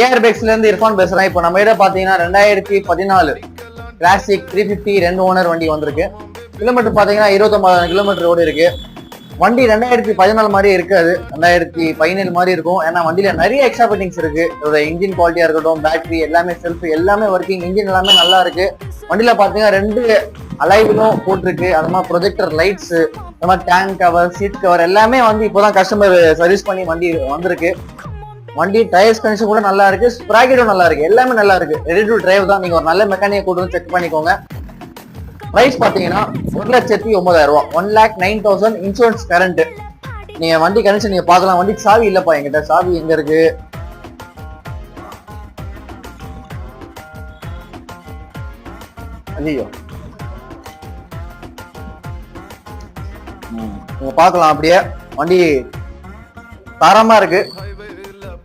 AR பைக்ஸ்ல இருந்து இர்ஃபான் பேசுறேன். இப்போ நம்ம கிட்ட பாத்தீங்கன்னா 2014 கிளாசிக் 350 2 ஓனர் வண்டி வந்திருக்கு. கிலோமீட்டர் பாத்தீங்கன்னா 29,000 கிலோமீட்டர் ஓடி இருக்கு. வண்டி 2014 மாதிரியே இருக்காது, 2017 மாதிரி இருக்கும். ஏன்னா வண்டியில நிறைய எக்ஸ்ட்ரா ஃபிட்டிங்ஸ் இருக்கு. இதோட இன்ஜின் குவாலிட்டியா இருக்கட்டும், பேட்டரி எல்லாமே, செல்ஃப் எல்லாமே ஒர்க்கிங், இன்ஜின் எல்லாமே நல்லா இருக்கு. வண்டியில பாத்தீங்கன்னா 2 அலைவிலும் போட்டிருக்கு. அது மாதிரி ப்ரொஜெக்டர் லைட்ஸ், அது மாதிரி டேங்க் கவர், சீட் கவர் எல்லாமே வந்து இப்போதான் கஸ்டமர் சர்வீஸ் பண்ணி வண்டி வந்திருக்கு. வண்டி டயர்ஸ் கண்டிஷன் கூட நல்லா இருக்கு, ஸ்ப்ராக்கெட்டும் நல்லா இருக்கு, எல்லாமே நல்லா இருக்கு. ரெடி டு டிரைவ் தான். நீங்க ஒரு நல்ல மெக்கானிக் கூட செக் பண்ணிக்கோங்க. பிரைஸ் பாத்தீங்கன்னா 1,09,000, 1,09,000 இன்சூரன்ஸ் கரண்ட். நீங்க வண்டி கண்டிஷன் நீங்க பாக்கலாம். வண்டிக்கு சாவி இல்லப்பா என்கிட்ட. சாவி எங்க இருக்கு? ஐயோ, நீங்க பாக்கலாம். அப்படியே வண்டி தரமா இருக்கு.